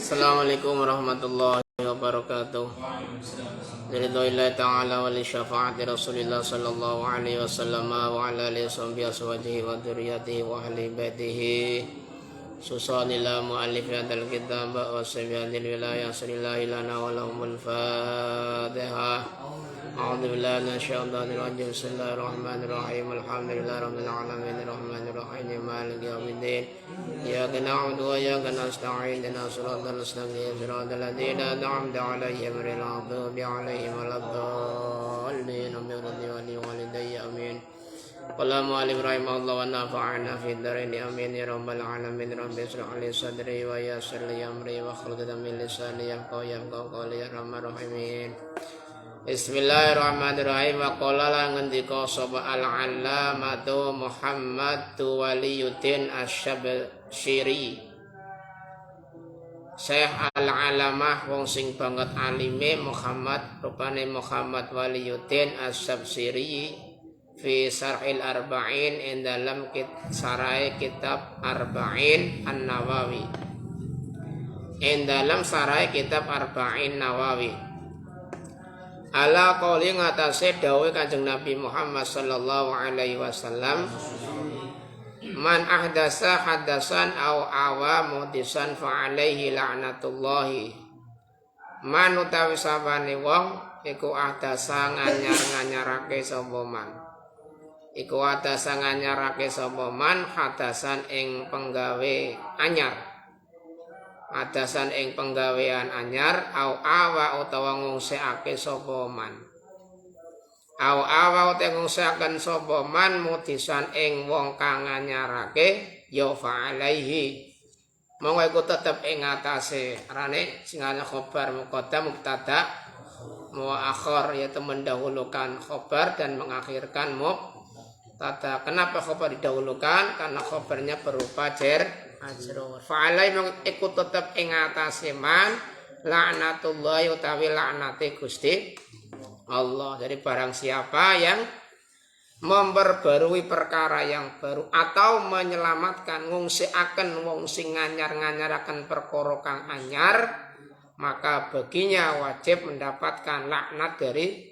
Assalamualaikum warahmatullahi wabarakatuh. Ridhoillah ta'ala wa li syafa'ati Rasulillah sallallahu alaihi wasallam wa ala alihi washabihi wa dzurriyyatihi wa ahli baitihi. Susanillah mu'allif hadal kitab wa sayyidil wilayah sallallahu lana wa lahumul fatihah. A'udzu billahi minasyaitonir rajim. Bismillahirrahmanirrahim. Alhamdulillahi rabbil alamin arrahmanir rahim maliki yaumiddin. Iyyaka na'budu wa iyyaka nasta'in. Ihdinas siratal mustaqim siratal ladzina an'amta 'alaihim ghairil maghdubi 'alaihim waladdallin. Amin. Qala mu'allif rahimahullah wa nafa'ana fid dharain amin ya rabbal alamin. Rabbi ishrah li sadri wa yassir li amri wa hlul 'uqdatam min lisani yafqahu qawli ya arhamar rahimin. Bismillahirrahmanirrahim. Wa qala lan ngendika sapa al-allamatu Muhammad Waliyuddin Asy-Syabsyiri. Syekh al-alamah wong sing banget alime Muhammad rupane Muhammad Waliyuddin Asy-Syabsyiri fi Sarhil Arba'in in dalam sarai kitab Arba'in An-Nawawi. In dalam sarai kitab Arba'in Nawawi. Ala qauli ngatasé dawuh Kanjeng Nabi Muhammad sallallahu alaihi wasallam, man ahdasa hadasan au awa muhdisan fa alaihi la'natullahi. Man utawi sabane wong iku ahdasa nganyar-nganyarake sapa man. Iku ahdasa nganyarake sapa man hadasan ing penggawe anyar. Adasan ing penggawean anyar au awa utawa ngungsekake sapa man. Au awa utawa ngungsekaken sapa man mudisan ing wong kang nganyarake ya fa alaihi. Monggo iku tetep ing atase arane sing ana khabar muqaddam mubtada muakhir yaitu mendahulukan khabar dan mengakhirkan mubtada. Kenapa khabar didahulukan? Karena khabarnya berupa ajrur. Fa'alai ikut tetap ing atase man laknatullahi utawi laknate Gusti Allah. Jadi barang siapa yang memperbarui perkara yang baru atau menyelamatkan ngungsikaken wong sing nganyar-nganyaraken perkara kang anyar, maka baginya wajib mendapatkan laknat dari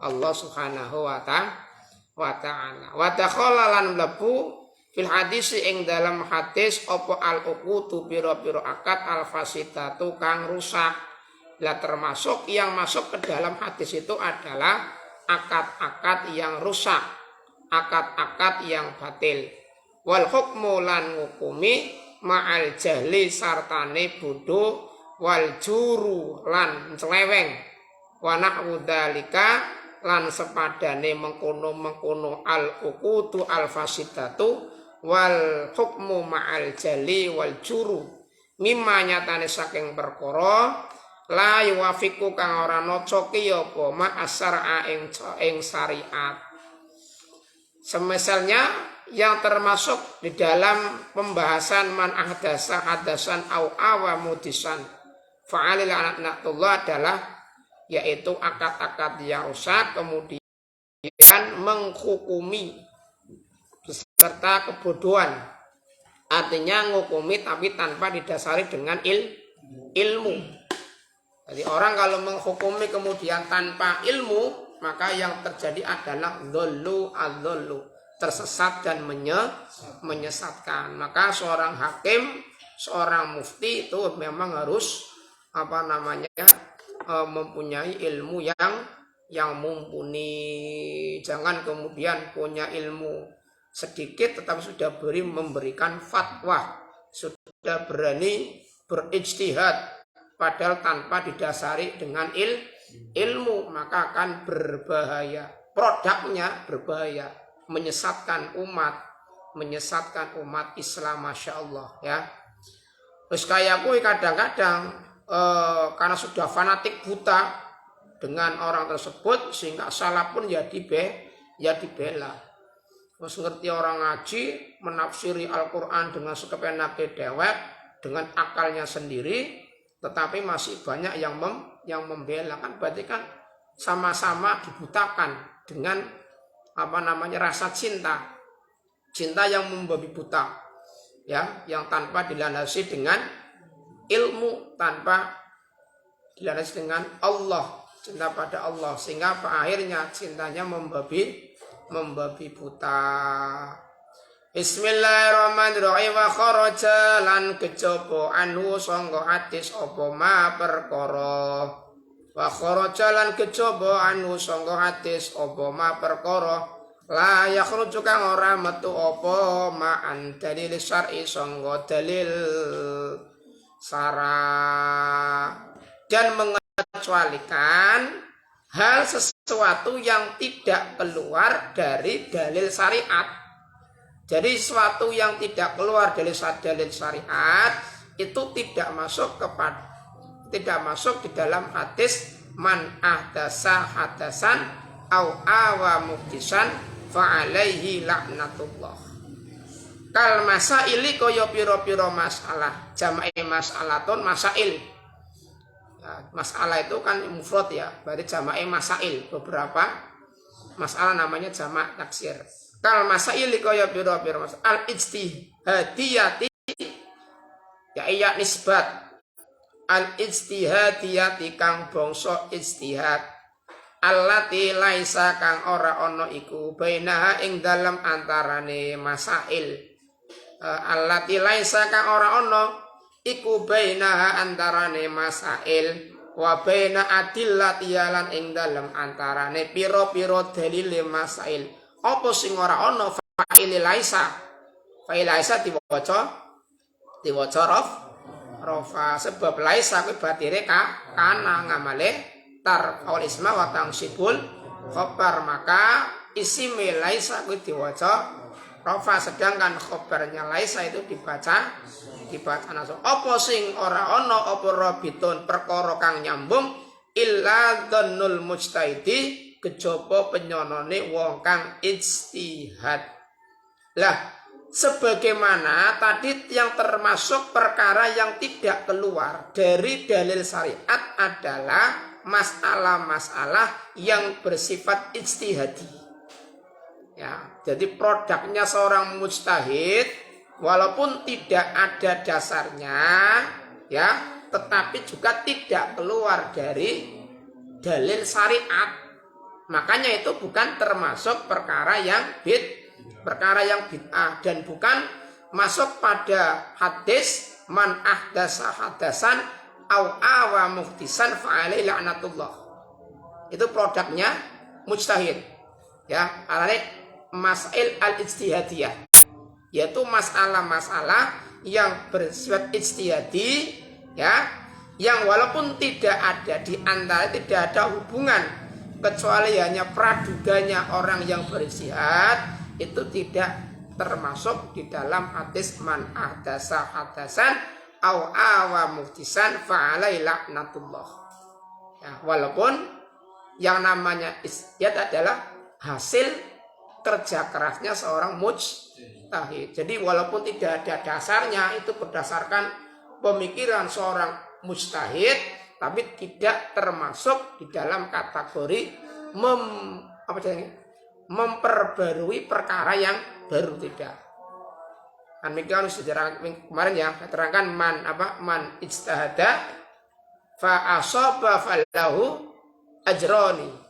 Allah Subhanahu wa ta'ala. Wa dakhala lan mlebu fil hadis ing dalam hadis opo al uqutu piro-piro akad al fasidatu kang rusak. Lah termasuk yang masuk ke dalam hadis itu adalah akad-akad yang rusak, akad-akad yang batil. Wal hukmu lan ngukumi ma'al jahli sartane bodoh wal juru lan celeweng. Wa nahwu dzalika lan sepadane mengkono-mengkono al uqutu al fasidatu wal hukmu ma'al jali wal juru mimma nyatane saking perkara la yuwafiqu kang ora nocoki apa ma asara ing syariat. Semisalnya yang termasuk di dalam pembahasan man ahdasa hadasan au awa mudisan fa'alil laknatullah adalah yaitu akad-akad yang rusak kemudian menghukumi serta kebodohan, artinya ngukumi tapi tanpa didasari dengan ilmu. Jadi orang kalau menghukumi kemudian tanpa ilmu, maka yang terjadi adalah dzallu, tersesat dan menyesatkan. Maka seorang hakim, seorang mufti itu memang harus mempunyai ilmu yang mumpuni. Jangan kemudian punya ilmu sedikit tetapi sudah memberikan fatwa, sudah berani berijtihad padahal tanpa didasari dengan ilmu, maka akan berbahaya. Produknya berbahaya, menyesatkan umat Islam, Masya Allah ya. Terus kayak aku kadang-kadang karena sudah fanatik buta dengan orang tersebut sehingga salah pun ya dibela. Terus ngerti orang ngaji, menafsiri Al-Quran dengan sekepenake dewek, dengan akalnya sendiri, tetapi masih banyak yang membela. Kan berarti kan sama-sama dibutakan dengan rasa cinta yang membabi buta, ya, yang tanpa dilandasi dengan ilmu tanpa dilandasi dengan Allah, cinta pada Allah, sehingga akhirnya cintanya membabi buta. Bismillahirrahmanirrahim. Wa kharaja lan kejaba anhu sangga hadis apa ma perkara. Wa kharaja lan kejaba anhu sangga hadis apa ma perkara. La yakhruju kang ora metu apa ma an dalil syar'i sangga dalil syara, dan mengecualikan hal sesuatu yang tidak keluar dari dalil syariat. Jadi sesuatu yang tidak keluar dari dalil syariat itu tidak masuk di dalam hadis man ahdasa hadasan au awa muhdisan fa alaihi laknatullah. Kal masaili kaya pira-pira masalah, jama'i masalatun masail. Ya, masalah itu kan mufrad ya, berarti jama'i masail, beberapa masalah namanya jamak taksir. Kal masaili kaya pira-pira masalah al ijtihadiyati ya iya nisbat al ijtihadiyati kang bangsa ijtihad allati laisa kang ora ana iku bainaha ing dalam antarane masail allati laisa kang ora ana iku bainaha antarane masail wa baina adillati lan ing dalam antarane pira-pira dalil masail. Apa sing ora ana fa'il laisa? Fa'il laisa diwaca rafa, sebab laisa kuwi batire kana ngamale tarfa'ul isma wa tansibul khabar, maka isim laisa kuwi diwaca rafa, sedangkan khabarnya laisa itu dibaca nasab. Apa sing ora ana apa rabitun perkara kang nyambung illa dhannul mujtahidi kejaba penyonone wong kang ijtihad. Lah sebagaimana tadi yang termasuk perkara yang tidak keluar dari dalil syariat adalah masalah-masalah yang bersifat ijtihadi. Ya, jadi produknya seorang mujtahid walaupun tidak ada dasarnya ya, tetapi juga tidak keluar dari dalil syariat. Makanya itu bukan termasuk perkara yang bid'ah dan bukan masuk pada hadis man ahdasa hadasan au awa muhdisan fa alaihi laknatullah. Itu produknya mujtahid. Ya, arane masail al-ijtihadiyah, yaitu masalah-masalah yang bersifat ijtihadi ya, yang walaupun tidak ada di antara, tidak ada hubungan kecuali hanya praduganya orang yang berijtihad, itu tidak termasuk di dalam hadis man ahdasa hadasan au awa muhdisan fa alaihi laknatullah. Ya, walaupun yang namanya ijtihad adalah hasil kerja kerasnya seorang mujtahid. Jadi walaupun tidak ada dasarnya, itu berdasarkan pemikiran seorang mujtahid, tapi tidak termasuk di dalam kategori memperbarui perkara yang baru, tidak. Kan mikir sejarah kemarin ya, terangkan man ijtahada fa asaba falahu ajroni.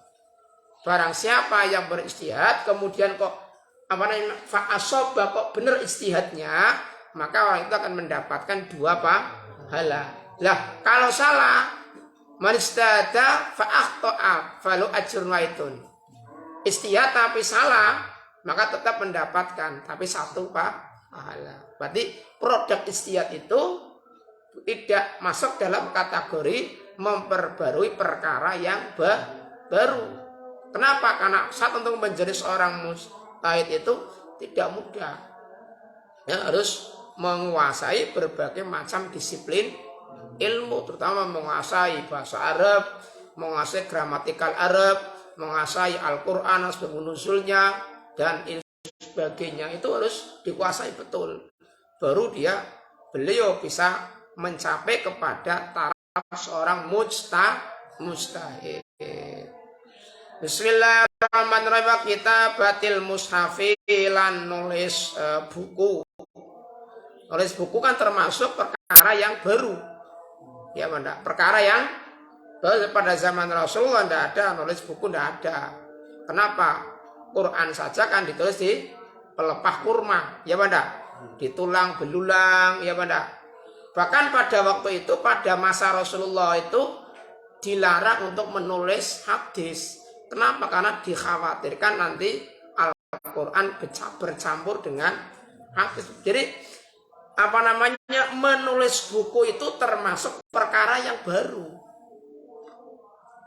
Barang siapa yang berijtihad kemudian kok fa asaba kok benar ijtihadnya, maka orang itu akan mendapatkan 2 pahala. Lah kalau salah, man ijtahada fa akhta'a falahu ajrun waitun. Ijtihad tapi salah, maka tetap mendapatkan tapi 1 pahala. Berarti produk ijtihad itu tidak masuk dalam kategori memperbarui perkara yang baru. Kenapa? Karena saat untuk menjadi seorang mujtahid itu tidak mudah. Ya, harus menguasai berbagai macam disiplin ilmu, terutama menguasai bahasa Arab, menguasai gramatikal Arab, menguasai Al-Quran, sebab nuzulnya dan sebagainya, itu harus dikuasai betul. Baru beliau bisa mencapai kepada taraf seorang mujtahid. Bismillahirrahmanirrahim. Kita batil mushafi lan nulis buku. Nulis buku kan termasuk perkara yang baru. Ya benda. Perkara yang pada zaman Rasulullah tidak ada, nulis buku tidak ada. Kenapa? Quran saja kan ditulis di pelepah kurma, ya benda. Di tulang belulang, ya benda. Bahkan pada waktu itu, pada masa Rasulullah itu dilarang untuk menulis hadis. Kenapa? Karena dikhawatirkan nanti Al-Quran bercampur dengan hadis. Jadi menulis buku itu termasuk perkara yang baru.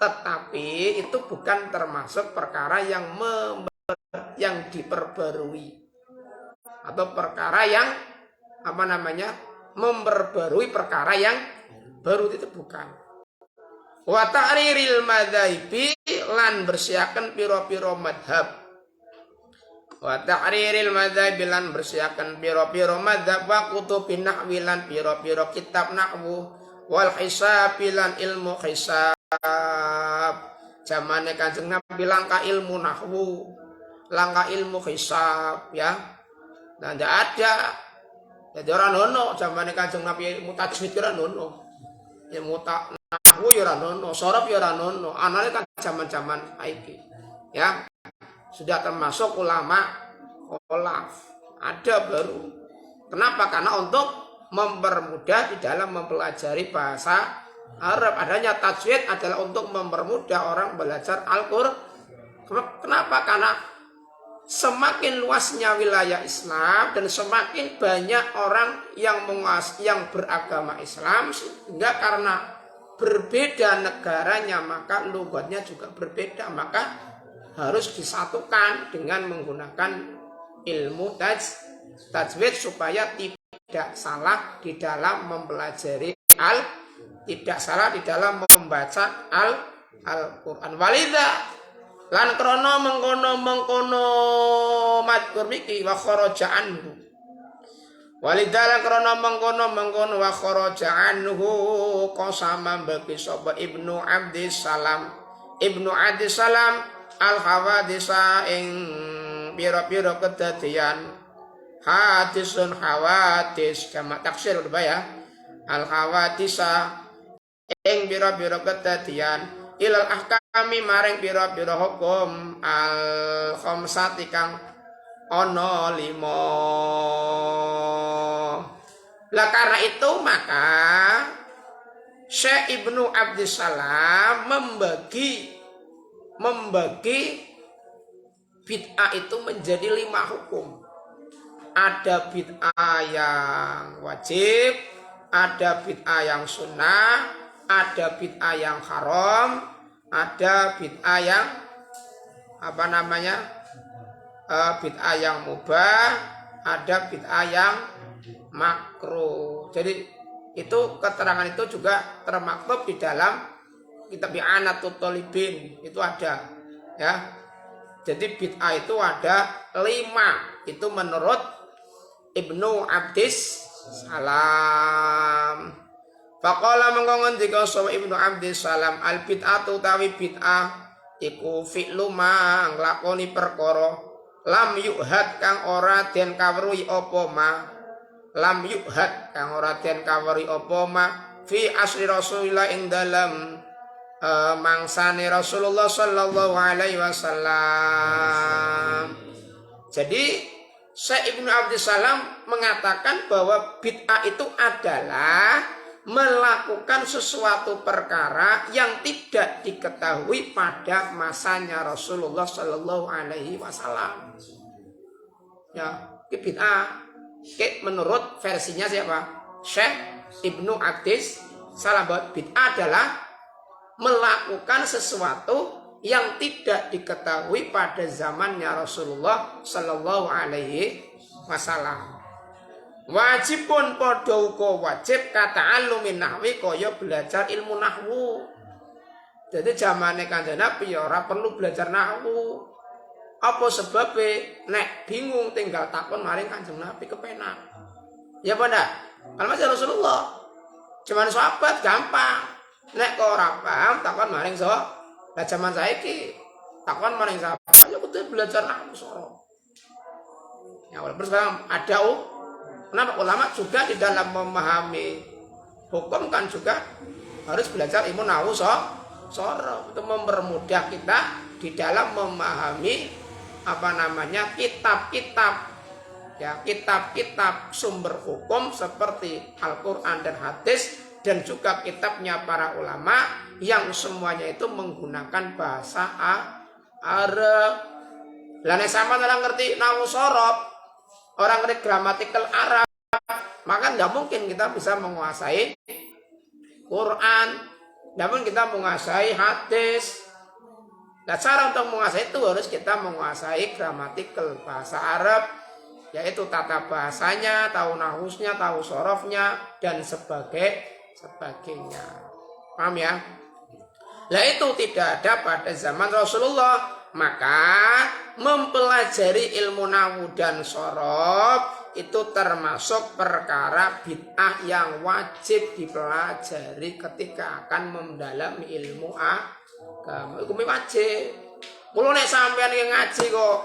Tetapi itu bukan termasuk perkara yang diperbarui. Atau perkara yang memperbarui perkara yang baru, itu bukan. Wa ta'riril madzhabi lan bersiakan piro-piro madhab. Wa ta'riril madzhabi lan bersiakan piro-piro madhab wa kutubin nahwi lan piro-piro kitab nahwu wal hisab lan ilmu hisab. Zamane Kanjeng Nabi langka ilmu nahwu, langka ilmu hisab, ya. Nah, tidak ada. Jadi orang nono zamane Kanjeng Nabi mutajwid ora nono. Ya nahwu ya ora nono, sorab ya ora nono. Anane kan zaman-zaman saiki. Ya. Sudah termasuk ulama kholaf. Ada baru. Kenapa? Karena untuk mempermudah di dalam mempelajari bahasa Arab. Adanya tajwid adalah untuk mempermudah orang belajar Al-Qur'an. Kenapa? Karena semakin luasnya wilayah Islam dan semakin banyak orang yang beragama Islam, sehingga karena berbeda negaranya maka logatnya juga berbeda, maka harus disatukan dengan menggunakan ilmu tajwid supaya tidak salah di dalam mempelajari tidak salah di dalam membaca Al-Quran. Walidha lan krono mengkono madkur miki wa kharaja anhu. Walidha lan krono mengkono wa kharaja anhu qasama bagi sapa Ibnu Abdissalam al-hawadisa ing pira-pira kedadian hadisun hawadis jamak taksir ya. Al-hawadisa ing pira-pira kedadian ilal ahkami maring pira-pira hukum al-khamsati kang ana 5. Lah karena itu maka Syekh Ibnu Abdissalam membagi bid'ah itu menjadi 5 hukum. Ada bid'ah yang wajib, ada bid'ah yang sunnah, ada bid'ah yang haram, ada bid'ah yang bid'ah yang mubah, ada bid'ah yang makruh. Jadi itu keterangan itu juga termaktub di dalam kitab I'anatul Thalibin, itu ada, ya. Jadi bid'ah itu ada 5. Itu menurut Ibnu Abdissalam. Faqala mengko ngendika sapa Ibnu Abdissalam al bid'atu tawi bid'ah iku fi'lu ma nglakoni perkara lam yuhad kang ora den kawruhi apa ma. Lam yuhad kang ora den kawruhi apa ma fi asri Rasulillah ing dalam mangsane Rasulullah sallallahu alaihi wasallam. Jadi Syekh Ibnu Abdissalam mengatakan bahwa bid'ah itu adalah melakukan sesuatu perkara yang tidak diketahui pada masanya Rasulullah sallallahu alaihi wasallam. Ya, bid'ah menurut versinya siapa? Syekh Ibnu Abdissalam. Bid'ah adalah melakukan sesuatu yang tidak diketahui pada zamannya Rasulullah sallallahu alaihi wasallam. Wajib pun padha uga wajib kata'allumin nahwi kaya belajar ilmu nahwu. Jadi zamane Kanjeng Nabi ya ora perlu belajar nahwu. Apa sebabnya? Nek bingung tinggal takon maring Kanjeng Nabi kepenak. Ya apa ndak? Kalau masih Rasulullah. Cuman sahabat gampang. Nek kok ora paham takon maring lah zaman saiki takon maring sahabat ya kudu belajar nahwu soro. Ya walaupun sekarang ada kenapa ulama juga di dalam memahami hukum kan juga harus belajar ilmu nahwu sorof untuk mempermudah kita di dalam memahami kitab-kitab ya, kitab-kitab sumber hukum seperti Al-Qur'an dan hadis, dan juga kitabnya para ulama yang semuanya itu menggunakan bahasa Arab. Lah nek sampean ora ngerti nahwu sorof, orang ngerti gramatikal Arab, maka tidak mungkin kita bisa menguasai Quran, tidak mungkin kita menguasai hadis. Nah, cara untuk menguasai itu harus kita menguasai gramatikal bahasa Arab, yaitu tata bahasanya, tahu nahwusnya, tahu sorofnya, dan sebagainya. Paham ya? Nah, itu tidak ada pada zaman Rasulullah. Maka mempelajari ilmu nahwu dan sorof itu termasuk perkara bid'ah yang wajib dipelajari ketika akan mendalami ilmu agama. Hukumnya wajib. Kalau nek sampean ngaji kok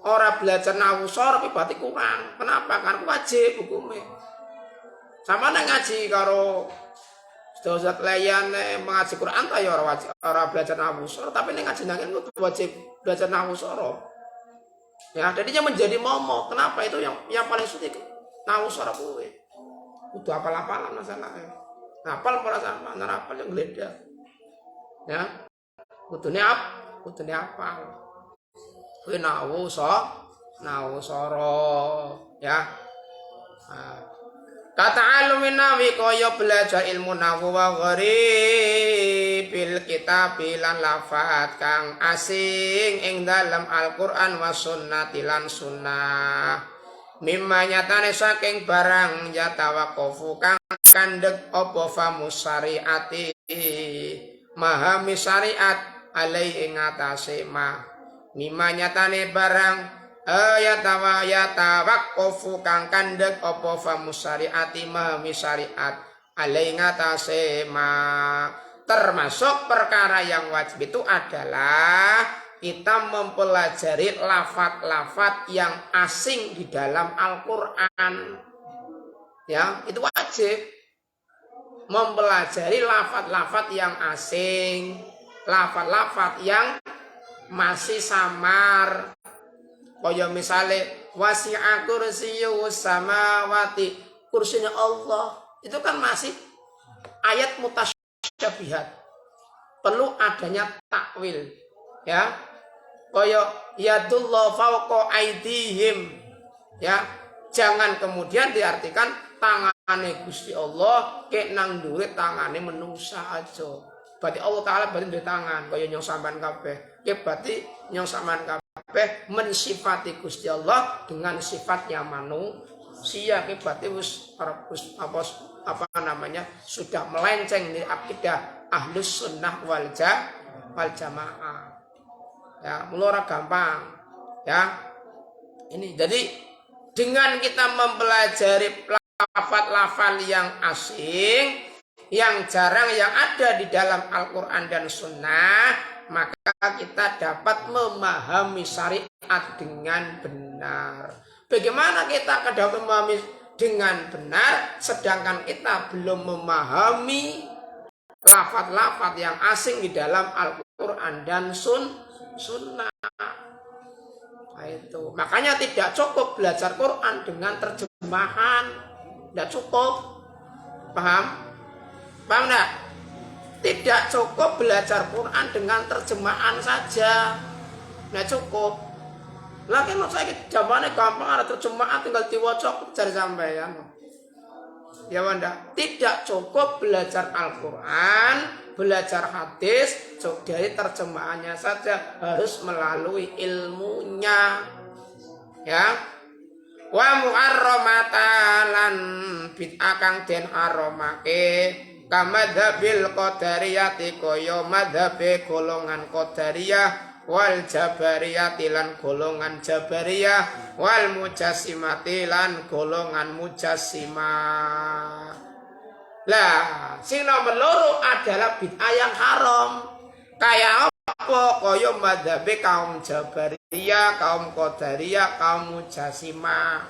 ora belajar nahwu sorof berarti kurang. Kenapa? Karena wajib hukumnya. Sama nek ngaji karo Ustaz layan mengaji Quran ta ya ora belajar nahwu sorof, tapi nek ngaji nang itu wajib belajar nahwu sorof. Ya, jadinya menjadi momok. Kenapa? Itu yang paling sulit nahwu sorof kuwi. Kudu hafal-hafalan masalahnya. Hafal para sama, hafal yang geledah. Ya. Kudune hafal. Kuwi nahwu sorof, ya. Nah. Kata alumin nawi kaya belajar ilmu nahwu wa gharibil kitab lan lafat kang asing ing dalam Al-Qur'an wa sunnati lan sunnah. Mimma nyatane saking barang yatawaqafu kang kandhek apa famus syariati mahami syariat alai ing atase ma. Mimma nyatane barang yatawaqafu kang kandhek apa famus syariati mahami syariat alai ngatasé ma. Termasuk perkara yang wajib itu adalah kita mempelajari lafaz-lafaz yang asing di dalam Al-Qur'an. Ya, itu wajib. Mempelajari lafaz-lafaz yang asing, lafaz-lafaz yang masih samar. Kaya misale wasi'a kursiyyus samawati, kursinya Allah itu kan masih ayat mutasyabihat, perlu adanya takwil, ya. Kaya yadullah fawqa aydihim, ya, jangan kemudian diartikan tangane Gusti Allah kek nang dhuwur tangane menungsa aja. Berarti Allah Ta'ala berarti di tangan kaya nyong sampean kabeh, kek berarti nyong sampean kabeh mensifati Gusti Allah dengan sifatnya manusia, berarti sudah melenceng dari akidah Ahlus Sunnah wal Jamaah. Ya, mulai gampang. Ya. Ini jadi dengan kita mempelajari lafaz-lafaz yang asing, yang jarang yang ada di dalam Al-Qur'an dan Sunnah, maka kita dapat memahami syariat dengan benar. Bagaimana kita dapat memahami dengan benar sedangkan kita belum memahami lafaz-lafaz yang asing di dalam Al-Qur'an dan Sunnah. Nah, itu. Makanya tidak cukup belajar Quran dengan terjemahan. Tidak cukup. Paham? Paham enggak? Tidak cukup belajar Quran dengan terjemahan saja. Nah cukup. Lagi menurut saya jawabannya gampang, ada terjemahan tinggal diwaca cari sampean. Ya Wanda, tidak cukup belajar Al-Quran, belajar hadis dari terjemahannya saja, harus melalui ilmunya. Ya. Wa muharramatan bid'ah kang den haramake kamadhabil qadariyati kaya madhabe golongan qadariyah wal jabariyati lan golongan jabariyah wal mujassimati lan golongan mujassimah. Lah sing nomor loro adalah bid'ah yang haram. Kayak apa? Kaya madhabe kaum jabariyah, kaum qadariyah, kaum mujassimah.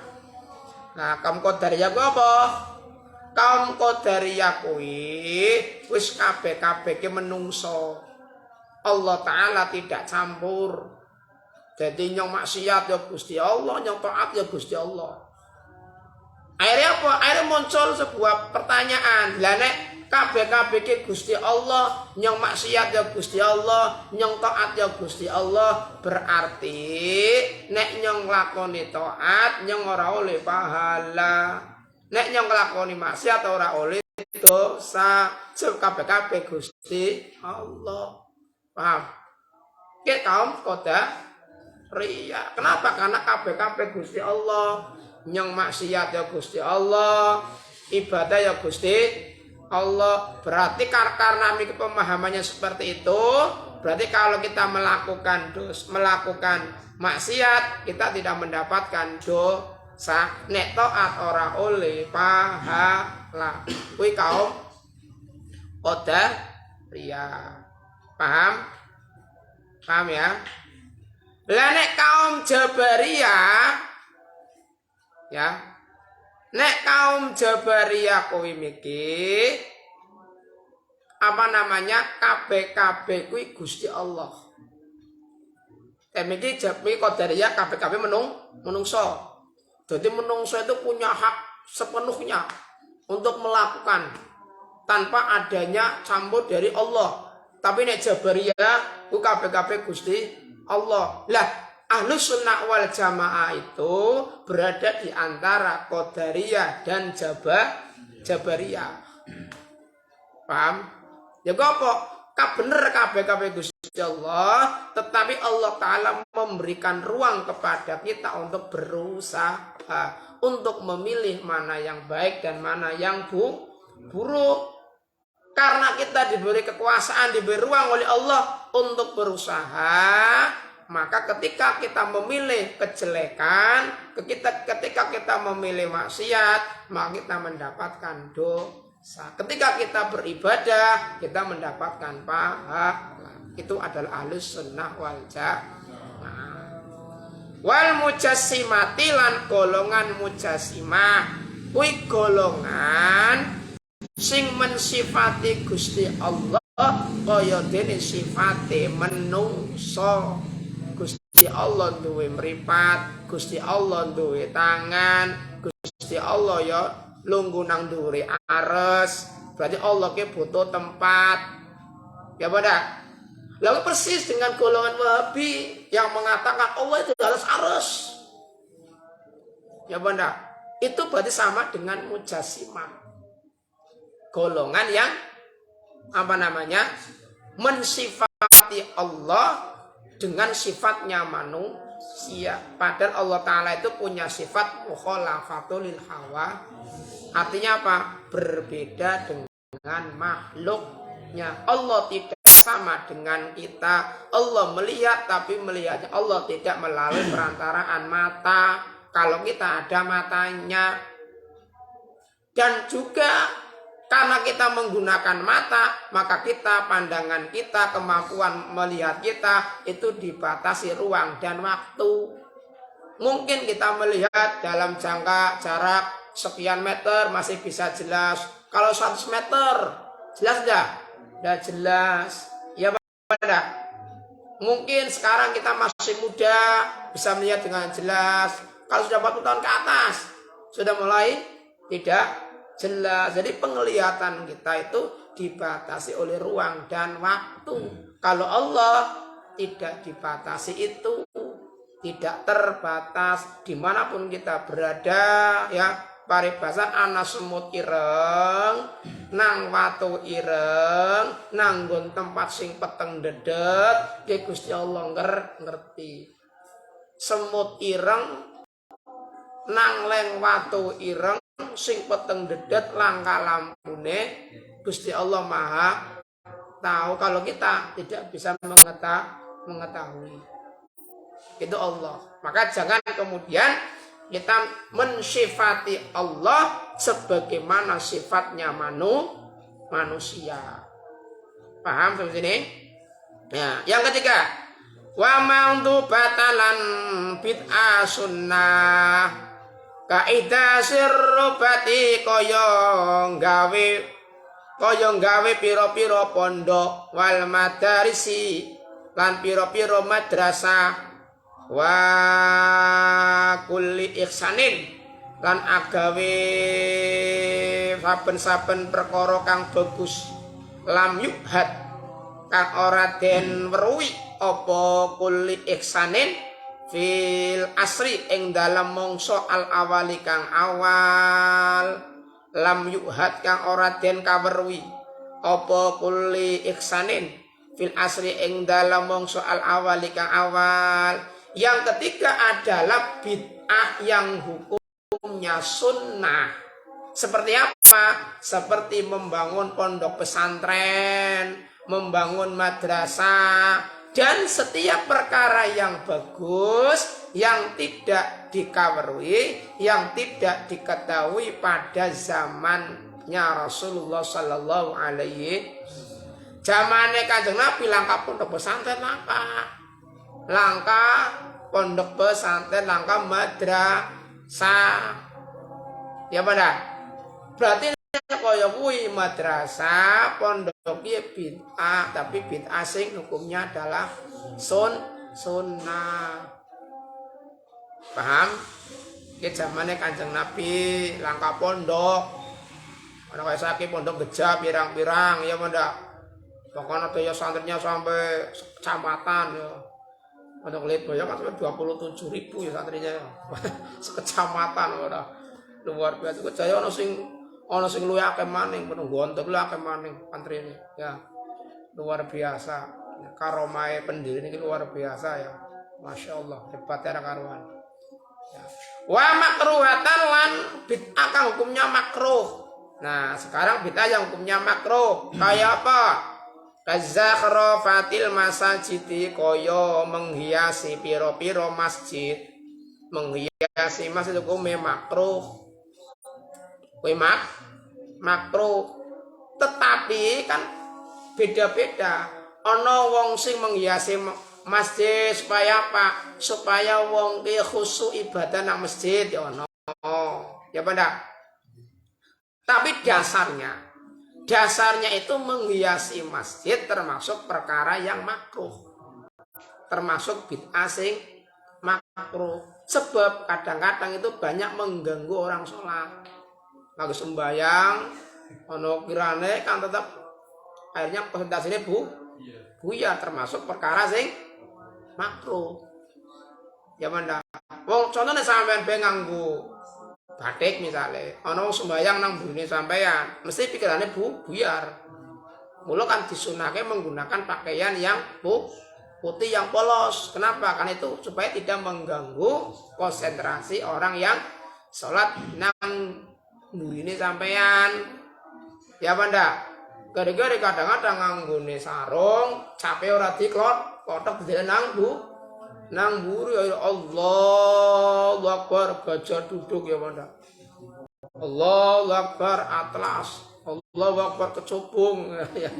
Nah kaum qadariyah apa? Kaum Qadariyah kuwi wis kabeh-kabeh ki menungso. Allah Ta'ala tidak campur. Jadi nyong maksiat ya Gusti Allah, nyong taat ya Gusti Allah. Akhirnya apa? Akhirnya muncul sebuah pertanyaan. Lah nek kabeh-kabeh ki Gusti Allah, nyong maksiat ya Gusti Allah, nyong taat ya Gusti Allah, berarti nek nyong nglakoni taat, nyong ora oleh pahala. Nek nyong nglakoni maksiat ora oleh dosa. Sebab kabeh-kabeh Gusti Allah. Paham? Kita kaum Qadariyah. Kenapa? Karena kabeh-kabeh Gusti Allah. Nyong maksiat ya Gusti Allah, ibadah ya Gusti Allah. Berarti karena pemahamannya seperti itu, berarti kalau kita melakukan maksiat, kita tidak mendapatkan dosa. Nek taat ora oleh pahala. Kuwi kaum Qadariyah. Paham? Paham ya? Lah nek kaum Jabariyah ya. Nek kaum Jabariyah kuwi miki apa namanya? Kabeh-kabeh kuwi Gusti Allah. Miki Qadariyah kabeh-kabeh menungso. Jadi menungso itu punya hak sepenuhnya untuk melakukan tanpa adanya campur dari Allah. Tapi nek Jabariyah ku kabeh-kabeh Gusti Allah. Lah Ahlus Sunnah wal Jamaah itu berada di antara Qadariyah dan Jabariyah. Paham? Ya apa? Bener kabeh-kabeh Gusti Allah, tetapi Allah Ta'ala memberikan ruang kepada kita untuk berusaha, untuk memilih mana yang baik dan mana yang buruk. Karena kita diberi kekuasaan, diberi ruang oleh Allah untuk berusaha, maka ketika kita memilih kejelekan, ketika kita memilih maksiat, maka kita mendapatkan dosa. Ketika kita beribadah, kita mendapatkan pahala. Itu adalah Ahlus Sunnah wal Jamaah. Wal mujassimati lan golongan mujassimah, kuwi golongan sing mensifati Gusti Allah kaya dene sifate menungso. Gusti Allah duwe mripat, Gusti Allah duwe tangan, Gusti Allah ya lungguh nang dhuwure ares. Berarti Allah ke butuh tempat. Ya pada. Lalu persis dengan golongan Wahabi yang mengatakan Allah itu harus ares. Ya pada. Itu berarti sama dengan mujassimah. Golongan yang apa namanya? Mensifati Allah dengan sifatnya manusia. Padahal Allah Ta'ala itu punya sifat mukhalafatul lil hawa. Artinya apa? Berbeda dengan makhluknya. Allah tidak sama dengan kita. Allah melihat, tapi melihatnya Allah tidak melalui perantaraan mata. Kalau kita ada matanya. Dan juga karena kita menggunakan mata, maka kita, pandangan kita, kemampuan melihat kita itu dibatasi ruang dan waktu. Mungkin kita melihat dalam jangka jarak sekian meter masih bisa jelas. Kalau 100 meter, jelas enggak? Enggak jelas. Ya pada. Mungkin sekarang kita masih muda, bisa melihat dengan jelas. Kalau sudah 40 tahun ke atas, sudah mulai tidak jelas. Jadi penglihatan kita itu dibatasi oleh ruang dan waktu. Kalau Allah tidak dibatasi itu, tidak terbatas dimanapun kita berada. Ya, paribasan ana semut ireng, nang watu ireng, nanggon tempat sing peteng dedet, ke Gusti Allah ngerti. Semut ireng, nang leng watu ireng, sing peteng dedet langka lampune, Gusti Allah Maha tahu. Kalau kita tidak bisa mengetahui itu Allah, maka jangan kemudian kita mensifati Allah sebagaimana sifatnya manusia. Paham sampai sini? Ya, yang ketiga, wa ma'udhu batalan bid'ah sunnah. Kaidah sirrubati kaya gawe pira-pira pondok wal madarisi lan pira-pira madrasah wa kulli ihsanin lan agawe saben-saben perkara kang bagus lam yuhad kang ora den weruhi apa kulli ihsanin fil asri ing dalam mangsa al awali kang awal lam yuhad kang ora den kaweruhi apa kulli ihsanin fil asri ing dalam mangsa al awali kang awal. Yang ketiga adalah bid'ah yang hukumnya sunnah. Seperti apa? Seperti membangun pondok pesantren, membangun madrasah, dan setiap perkara yang bagus yang tidak dikaweruhi, yang tidak diketahui pada zamannya Rasulullah Sallallahu Alaihi. Zamannya Kanjeng Nabi langka pondok pesantren langka pondok pesantren, langka madrasah. Ya benar. Berarti kaya kuwi madrasah pondok iki bid'ah, tapi bid'ah sing hukumnya adalah sunnah. Paham? Iki zamane Kanjeng Nabi langka pondok. Ana kaya saiki pondok gejah pirang-pirang ya mendak. Pokoknya daya santrinya sampai kecamatan ya. Pondok Leboyo kan sampai 27.000 ya santrinya ya. Sekecamatan ora. Luar biasa. Kejaya ana sing luwih akeh maning, penunggu untuk luwih akeh maning santrine ya. Luar biasa. Ya, karomahe pendiri ini luar biasa ya. Masya Allah, hebat ya karuan. Ya. Wa makruhatan lan bid'ah kang hukumnya makruh. Nah, sekarang bid'ah yang hukumnya makruh. Kayak apa? Kazakhrafatil masajidi koyo menghiasi piro-piro masjid. Menghiasi masjid hukumnya makruh. Makruh. Tetapi kan beda-beda. Ana wong sing menghiasi masjid supaya apa? Supaya wong ki khusyuk ibadah nang masjid ya ono. Ya benar. Tapi dasarnya itu menghiasi masjid termasuk perkara yang makruh. Termasuk bid'ah sing makruh. Sebab kadang-kadang itu banyak mengganggu orang sholat. Lagi sembahyang, ono kirane kan tetap akhirnya konsentrasinya buyar, termasuk perkara sing makruh. Ya manda. Wong contohnya sampean nganggo batik misalnya, ono sembahyang nang burine sampean, mesti pikirannya buyar. Mula kan disunahke menggunakan pakaian yang putih yang polos. Kenapa? Karena itu supaya tidak mengganggu konsentrasi orang yang sholat nang burine sampean. Ya banda. Gara-gara kadang-kadang nganggone sarung, capek ora diklot, kotok dene nang buru ya Allahu Akbar gajah duduk ya banda. Allahu Akbar atlas, Allahu Akbar kecubung ya.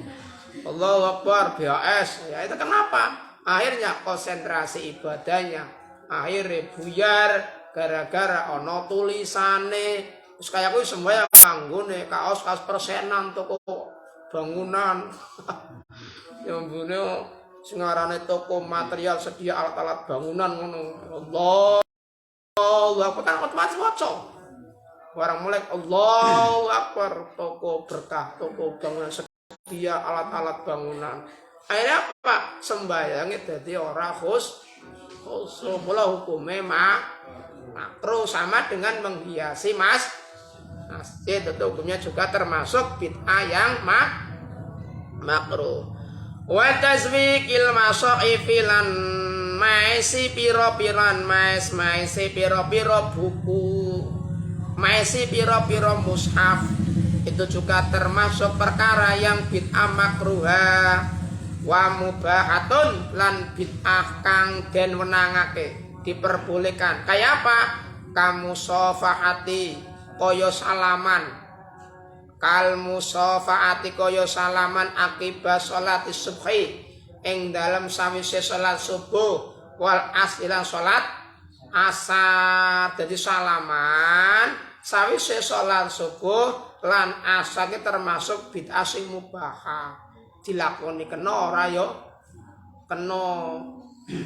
Allahu Akbar BAS. Ya itu kenapa? Akhirnya konsentrasi ibadahnya akhirnya buyar gara-gara ono tulisane. Terus kayak kuwi sembayang nganggone kaos-kaos persenan toko bangunan. Yang mbune sing ngarane toko material sedia alat-alat bangunan ngono. Allahu Akbar kan otomatis waca. Barang mulai Allahu Akbar toko berkah, toko bangunan sedia alat-alat bangunan. Akhirnya apa? Sembayangnya dadi ora khusyuk. Mula hukume makruh sama dengan menghiasi masjid, itu hukumnya juga termasuk bid'ah yang makruh. Wa tazwikil masaifi lan maisi piro-piran maisi piro-piro buku, maisi piro-piro mushaf, itu juga termasuk perkara yang bid'ah makruha. Wa mubahatun lan bid'ah kang den wenangake diperbolehkan. Kayak apa? Kamu sofahati koyo salaman, kal musafaati koyo salaman akibat salati subhi ing dalam sawise salat subuh wal asr lan salat asar jadi salaman sawise salat subuh lan asar iki termasuk bid'ah sing mubah dilakoni kena ora yo kena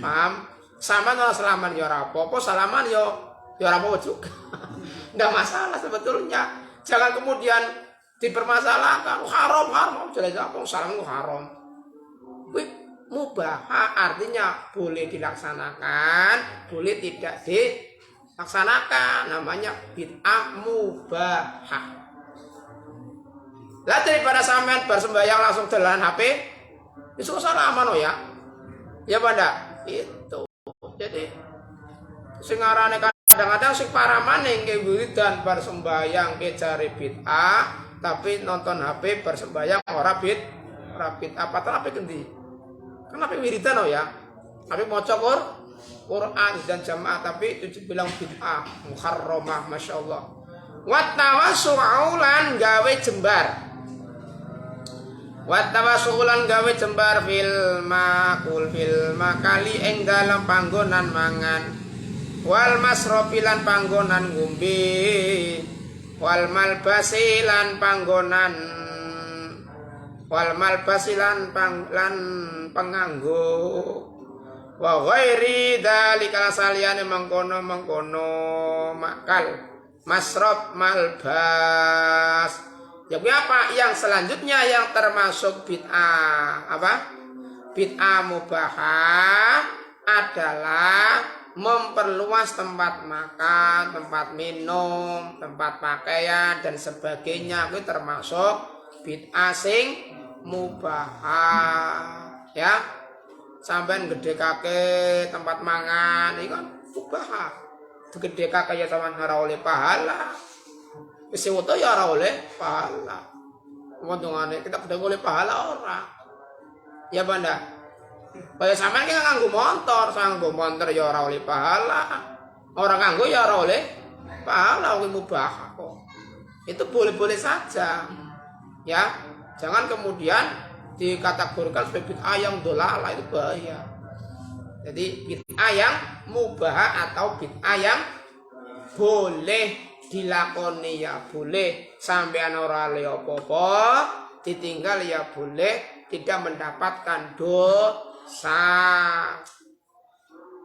paham sama ora salaman ya ora apa-apa salaman ya ora apa juga enggak masalah sebetulnya jangan kemudian dipermasalahkan haram jelas apa salaman itu haram mubah artinya boleh dilaksanakan, boleh tidak dilaksanakan, namanya bid'ah mubah. Lah daripada sampean bersembahyang langsung dalan HP, itu salaman ya. Ya Banda, itu. Jadi sing arane kadang-kadang sing paramane nggih wiridan bersembahyang ke cari bid'ah, tapi nonton HP bersembahyang ora bid'ah, padahal apa kendi? Kenapa wiridan ya? Tapi maca Quran dan jamaah tapi itu dibilang bid'ah, muharramah, Masya Allah. Wa tawassu'ulan gawe jembar. Wa tawassu'ulan gawe jembar fil makali ing dalam panggonan mangan. Wal masrobilan panggonan ngombe. Wal malbasilan panggonan penganggo wa ghairi dzalika saliyane mengkono makal masrab malbas ya apa yang selanjutnya yang termasuk bid'ah bid'ah mubahah adalah memperluas tempat makan, tempat minum, tempat pakaian dan sebagainya itu termasuk bid'ah sing mubahah ya sampean gedhekake tempat mangan iki kan mubahah digedhekake ya sampean ora oleh pahala wis woto ya ora oleh pahala untungane kita kudu oleh pahala ora ya Banda kaya sampean ki nganggo motor ya ora oleh pahala orang nganggo ya ora oleh pahala kuwi mubahah kok itu boleh-boleh saja ya jangan kemudian dikategorikan sebagai bid'ah yang dolalah itu bahaya. Jadi bid'ah yang mubah atau bid'ah yang boleh dilakoni ya boleh sampean ora le apa-apa ditinggal ya boleh tidak mendapatkan dosa.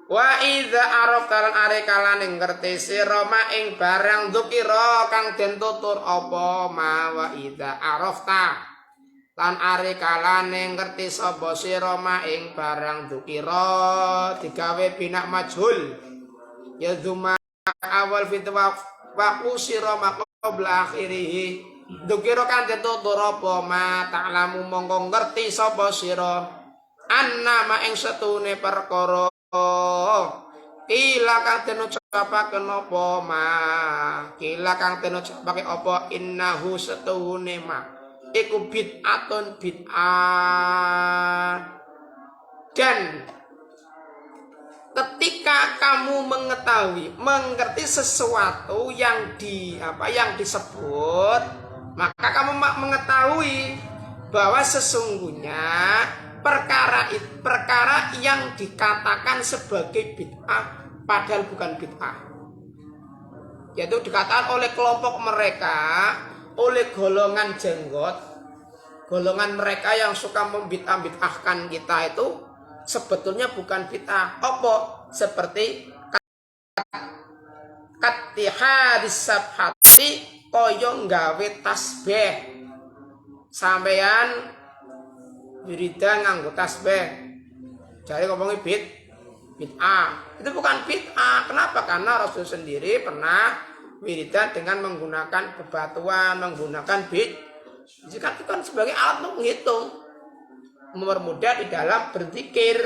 Wa idza araftalan arekalan ing ngerti sira ma ing barang dzukira kang den tutur apa ma wa idza arafta lan arekalane ngerti sapa sira ma ing barang dzukira digawe binak majhul ya zuma awal fitwa wa kusira ma qabla akhirih dzukira kang den tutur apa ma ta'lamu mongko ngerti sapa sira anna ma ing setune perkara kila kang den ucapaken apa ma kila kang den ucapake apa innahu setuhune ma iku bid'atun bid'ah dan ketika kamu mengerti sesuatu yang disebut maka kamu mengetahui bahwa sesungguhnya perkara yang dikatakan sebagai bid'ah padahal bukan bid'ah yaitu dikatakan oleh kelompok mereka oleh golongan jenggot golongan mereka yang suka membid'ah-bid'ahkan kita itu sebetulnya bukan bid'ah apa seperti katihadis sabhati koyo nggawe tasbih sampeyan wiridan nganggo tasbih jadi ngomongin bid'ah itu bukan bid'ah. Kenapa? Karena Rasul sendiri pernah wiridan dengan menggunakan bebatuan, menggunakan jika itu kan sebagai alat untuk menghitung mempermudah di dalam berzikir.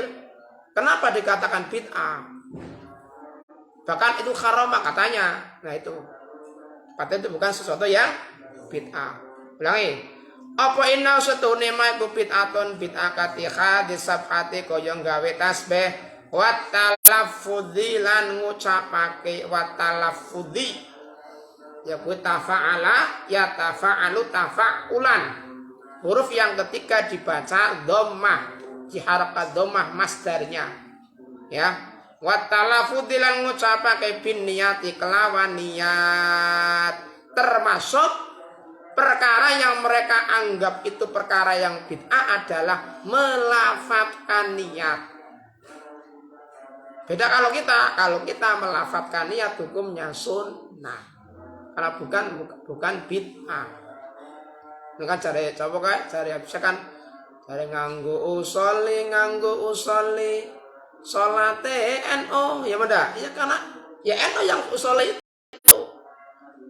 Kenapa dikatakan bid'ah? Bahkan itu haram katanya. Nah itu itu bukan sesuatu yang bid'ah. Ulangi. Apa inna setune ma iku bid'atun bid'ah katiha disabhati kaya gawe tasbih wa talaffudzi lan ngucapake wa talaffudzi ya tafa'ala ya tafa'alu tafa'ulan huruf yang ketiga dibaca dhammah diharapkan dhammah masdarnya ya Wa talafudzi lan ngucapake bin niyati kelawan niat. Termasuk perkara yang mereka anggap itu perkara yang bid'ah adalah melafadzkan niat. Beda kalau kita melafadzkan niat hukumnya sunnah. Karena bukan bid'ah. Kan cari misalkan cari nganggo usolli salate NO ya beda. Ya karena ya NO yang usolli itu.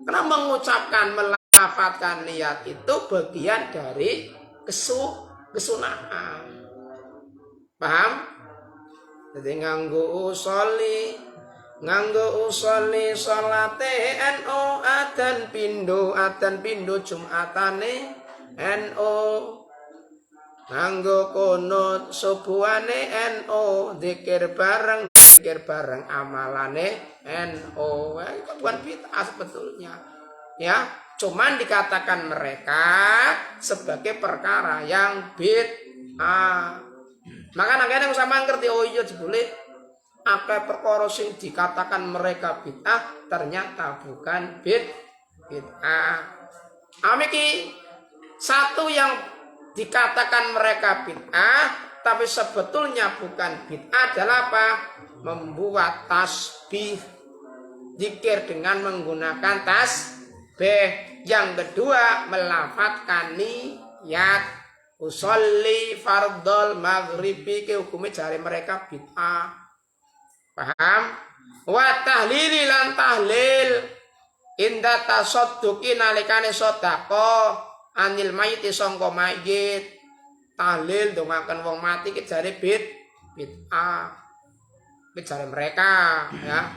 Karena mengucapkan melafadzkan niat itu bagian dari kesunahan. Paham? Jadi nganggo usolli salate NO adzan pindho Jumatane NO nganggo kunut subuhane NO zikir bareng amalane NO. Itu bukan bid'ah sebetulnya ya, cuman dikatakan mereka sebagai perkara yang bid'ah. Maka kadang sama ngerti oh iya jebule akeh perkara sing dikatakan mereka bid'ah ternyata bukan bid'ah. Amiki satu yang dikatakan mereka bid'ah tapi sebetulnya bukan bid'ah adalah apa? Membuat tasbih zikir dengan menggunakan tasbih. Yang kedua melafadzkan niat usolli fardhol maghribi ke hukumnya jari mereka bid'ah. Paham? Wa tahlili lan tahlil inda tasadduqi nalikane sedekah anil mayit sangka mayit. Tahlil dongaken wong mati ki jare bid'ah. Ki jare mereka ya.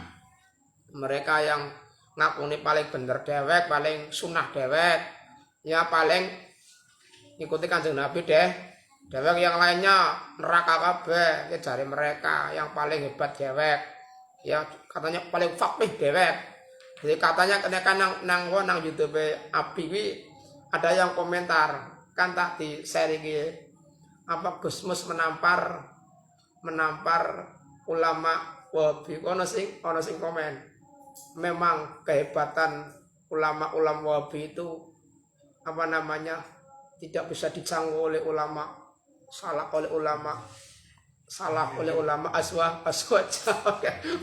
Mereka yang ngakuni paling bener dewek, paling sunah dewek, ya paling ikuti Kanjeng Nabi dewek yang lainnya neraka kabeh, ya jare mereka yang paling hebat dewek. Ya katanya paling faqih dewek. Jadi katanya kenekan nang YouTube Api wi ada yang komentar kan tak di sharing apa Gusmus menampar ulama Wahabi. Ono sing komen memang kehebatan ulama Wahabi itu apa namanya tidak bisa dicanggu oleh ulama salah oleh ulama aswaj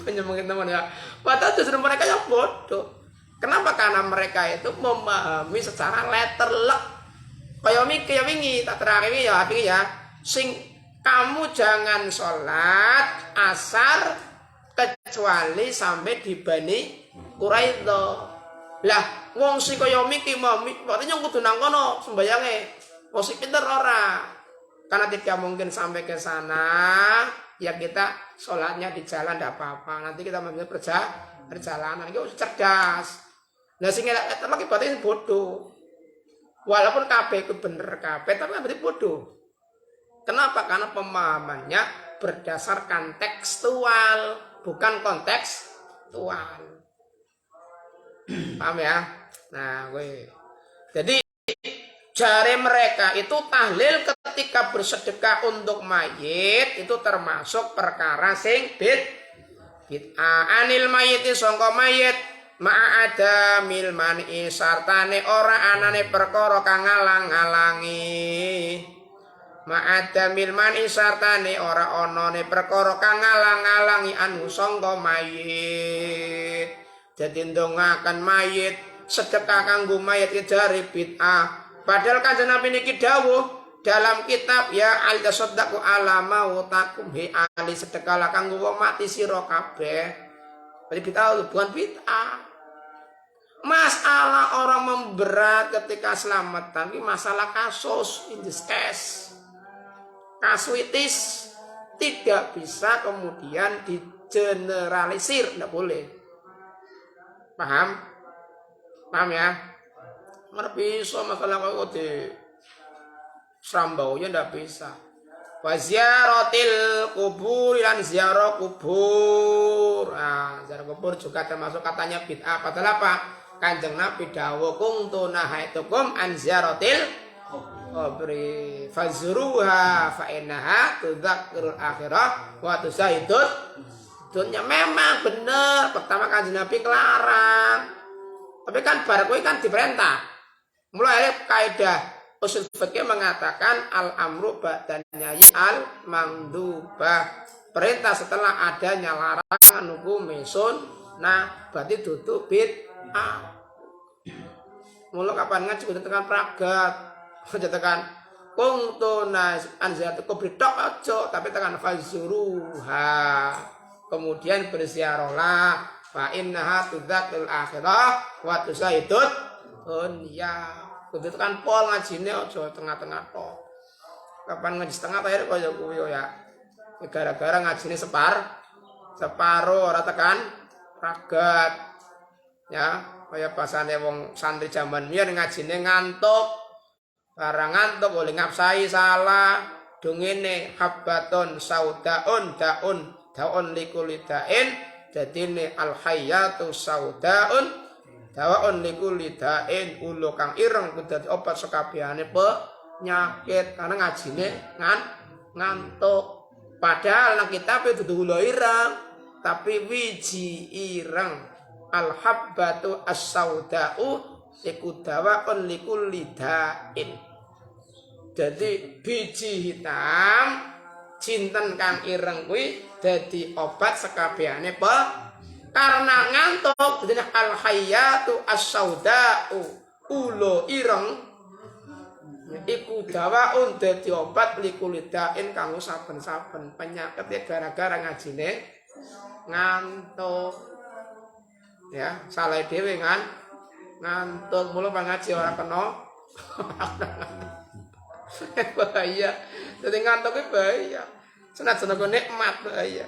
menyemangin teman ya. Padahal justru mereka yang bodoh. Kenapa? Karena mereka itu memahami secara letterlek. Kayak wingi tak terang ini ya sing kamu jangan sholat asar kecuali sampai di Bani Quraidah. Lah wong sing kaya miki berarti yang kudu nang kono sembayange. Wong sing pinter ora. Karena tidak mungkin sampai ke sana, ya kita sholatnya di jalan tidak apa-apa. Nanti kita memilih perjalanan, itu cerdas. Nah sehingga lagi berarti bodoh. Walaupun KB itu bener KB, tapi berarti bodoh. Kenapa? Karena pemahamannya berdasarkan tekstual, bukan kontekstual. Paham ya? Nah, jadi jari mereka itu tahlil ketika bersedekah untuk mayit itu termasuk perkara sing bid'ah. Anil mayiti sangka mayit ma'ada mil mani sartane ora anane perkara kang ngalang-alangi. Ma'ada mil mani sartane ora anane perkara kang ngalang-alangi anu sangka mayit. Jadi ndongaken mayit sedekah kanggo mayit jari bid'ah. Padahal Kanjeng Nabi niki dawuh dalam kitab ya al tasaddaqu ala mautakum hi ali sedekah kanggo wong mati sira kabeh. Berarti bid'ah bukan bid'ah. Masalah orang memberat ketika selamatan ini masalah kasus in this case. Kasuitis tidak bisa kemudian digeneralisir, tidak boleh. Paham? Paham ya? Mana bisa masalah kau di Serambau ya ndak bisa. Wa ziyaratil kubur dan ziarah kubur. Nah, ziarah kubur juga termasuk katanya bid'ah. Padahal apa? Kanjeng Nabi dawuh kuntu nahaitukum an ziyaratil kubri fazruha fa innaha tudzakkirul akhirah wa tusaidud dunia memang bener pertama Kanjeng Nabi ngelarang. Tapi kan bar kuwi kan diperintah. Mulai kaidah usul fikih mengatakan al amru ba'da nahyi al mandubah. Perintah setelah adanya larangan hukum nah berarti dudu bid'ah. Mula kapan ngaji kudu tekan pragat. Aja tekan kungtuna anzatu kubridok aja tapi tekan fazuruha. Kemudian berziarahlah fa innaha tudzatul akhirah wa tusaidud dunya. Kudu tekan pol ngajine aja tengah-tengah tok. Kapan ngaji setengah akhir kaya kuwi ya. Gara-gara ngajine separo ora tekan pragat. Ya, kaya pasane wong santri jaman biyen ngajine ngantuk. Barang ngantuk oleh ngapsai salah. Dungene habbaton saudaun daun likulidain. Dadine al hayyatu saudaun daun likulidain. Ulo kang ireng kudu dadi obat sakabehane penyakit karena ngajine ngantuk. Padahal nang kitab itu dudu ulo ireng, tapi wiji ireng. Al habbatu as-sauda'u iku dawaun likulli da'in. Jadi biji hitam cinten kang ireng kuwi dadi obat sakabehane karena ngantuk. Jadi al hayyatu as-sauda'u ulo ireng iku dawaun dadi obat likulli da'in kanggo saben-saben penyakit ya gara-gara ngajine ngantuk. Ya, salah dhewe kan ngantuk mulu pangaji ora kena bahaya. Dadi ngantuk iki bahaya. Senajan kok nikmat bahaya.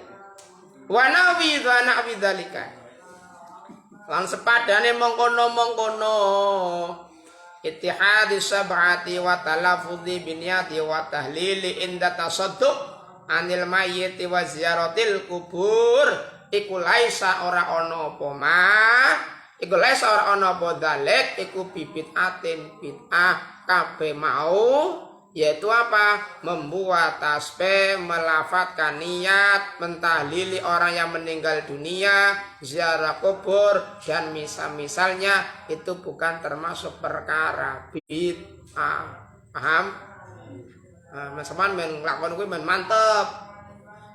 Wa nawi dzalika. Lan sepadane mengkono-mengkono ittihadis sab'ati wa talaffudhi binyati wa tahlili inda tasadduq anil mayyiti wa ziyaratil kubur. Iku laisa ora ana apa iku laisa ora ana apa dalek iku bid'atin bid'ah kabeh mau yaitu apa membuat tasbih melafatkan niat mentahlili orang yang meninggal dunia ziarah kubur dan misalnya itu bukan termasuk perkara bid'ah. Paham? Mas-mas men lakon kuwi men mantep.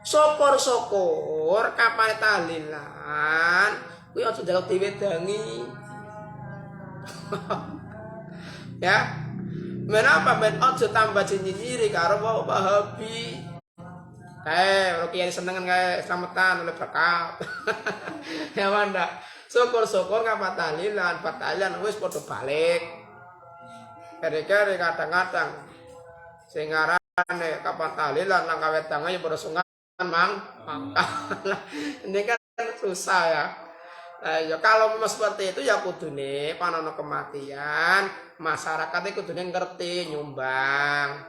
Syukur-syukur kapan tahlilan kuwi aja njaluk diwedangi. Ya. Menapa men aja tambah nyinyiri karo Wahabi. Kae kiai senengan kae slametan oleh berkat. Ya manda. Syukur-syukur kapan tahlilan wis padha balik. Kare-kare kadang-kadang sing ngarane kapan tahlilan nang kawedange ya padha sungan ini kan susah ya. Ya kalau memang seperti itu ya kudune panono kematian masyarakat itu kudune ngerti nyumbang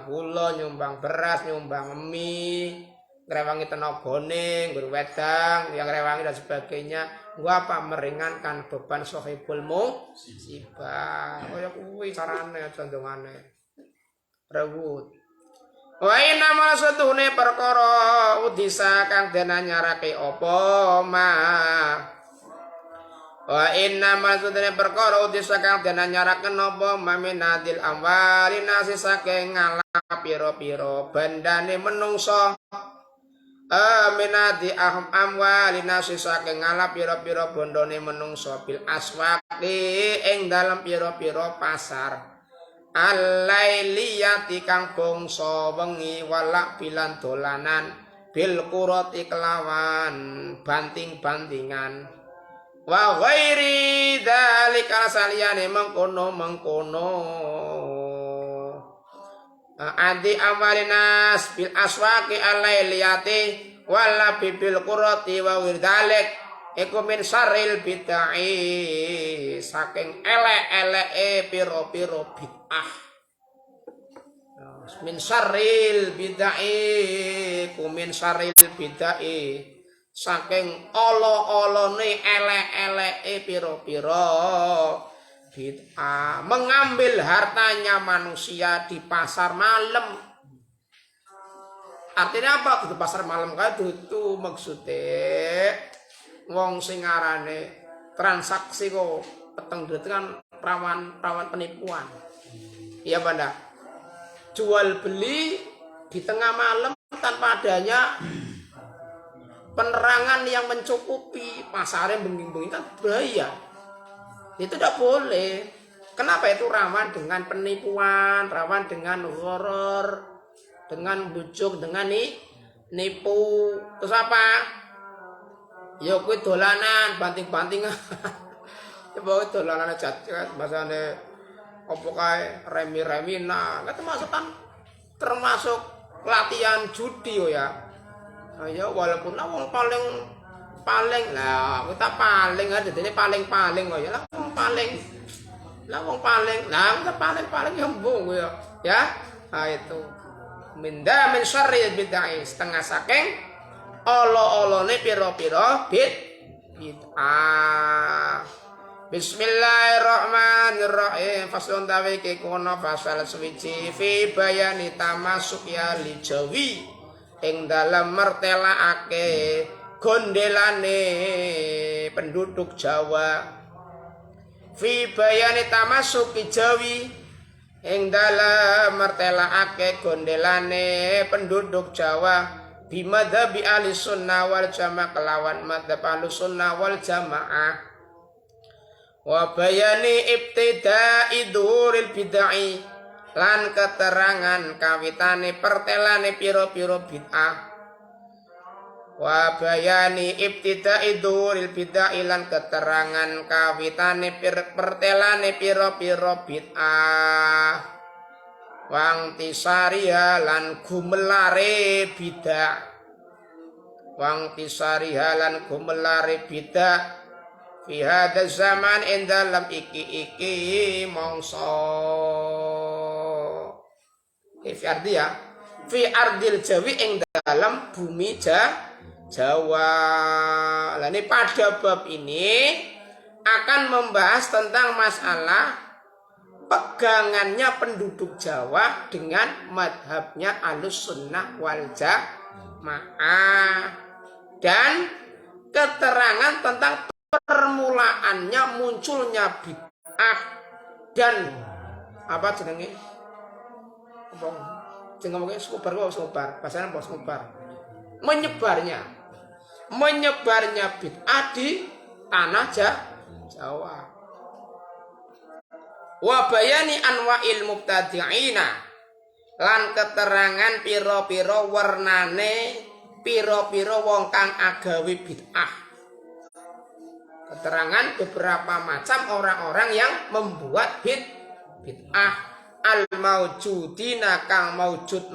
gula, nyumbang beras, nyumbang mie, ngrewangi tenagane, nggur wedang, yang ngrewangi dan sebagainya. Gua apa meringankan beban sohibul musibah. Oh ya kuwi carane condongane. Rewut. Wa inna ma satune perkara udisa kang den nyarake apa ma. Wa inna ma satune perkara udisa kang den nyaraken apa maminadil amwali nasi saking ngalap pira-pira bandane menungso. Minadi amwali nasi saking ngalap pira-pira bondone menungso bil aswaqi ing dalem pira-pira pasar. Alailiyati kang bangsa wengi walak bilan dolanan bil qurati kelawan banting-bantingan wa ghairi dzalika saliyane mengkono adi amalinas bil aswaqi alailiyati wala bil qurati wa wirdalik iku min saril bid'ah saking elek-eleke pira-pira bid'ah. Min saril bid'ah iku min saril bid'ah saking ala-alane elek-eleke pira-pira bid'ah. Mengambil hartanya manusia di pasar malam Artinya apa? Di pasar malam kae itu maksudnya wong sing ngarane transaksi kok peteng kan rawan penipuan. Iya Banda. Jual beli di tengah malam tanpa adanya penerangan yang mencukupi, pasarnya benging-benging kan bahaya. Itu tidak boleh. Kenapa itu rawan dengan penipuan, rawan dengan horor, dengan bujuk, dengan nipu. Terus apa? Ya kuwi dolanan, banting-bantingan. Ya bawa dolanan jajan bahasane opo kae remi-remi. Nah, itu termasuk latihan judi ya. Nah, ya walaupun wong paling lah kita paling aja jadi paling kok ya lah wong paling lah kita paling nyambung ya. Nah itu minda min syarri bid'ah setengah saking olo-olone pira-pira bid'ah. Bismillahirrahmanirrahim. Faslun tawi iki kono fasal suwiji fi bayani tamasuk ya lijawi ing dalam mertelaake gondelane penduduk Jawa. Fi bayani tamasuki Jawi ing dalam mertelaake gondelane penduduk Jawa bimadhabi ahli sunnah wal jamaah kelawan madhab ahli sunnah wal jamaah wa bayani ibtida'i dzuril bid'ah lan keterangan kawitane pertelane pira-pira bid'ah wa bayani ibtida'i dzuril bid'ah lan keterangan kawitane pertelane pira-pira bid'ah wang tisariha lan gumelare bid'ah wang tisariha lan gumelare bid'ah fi hadza zaman ing dalam iki mongso fi ardi ya fi ardil jawi ing dalam bumi Jawa. Lah ini pada bab ini akan membahas tentang masalah pegangannya penduduk Jawa dengan madhabnya Ahlus Sunnah wal Jamaah dan keterangan tentang permulaannya munculnya bid'ah dan apa jenenge semubar bahasanya apa semubar menyebarnya bid'ah di tanah Jawa wa bayani anwa'il mubtadi'ina lan keterangan pira-pira warnane pira-pira wong kang agawe bid'ah. Keterangan beberapa macam orang-orang yang membuat bid'ah al-maujudina kang maujud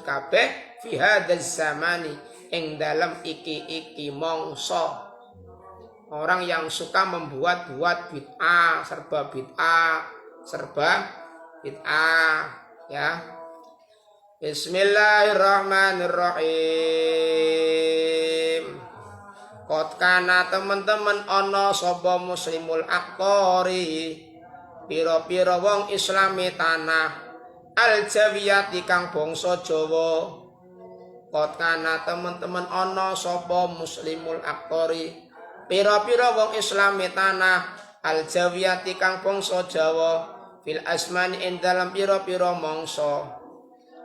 kabeh fi hadzal zamani ing dalam iki mongso. Orang yang suka membuat bid'ah, serba bid'ah ya. Bismillahirrahmanirrahim. Kot kana teman-teman ana sapa muslimul aktori pira-pira wong islami tanah al jawiyati kang bangsa Jawa. Kot kana teman-teman ana sapa muslimul aktori pira-pira wong islami tanah al jawiyati kang bangsa Jawa fil asmani ing dalam pira-pira mangsa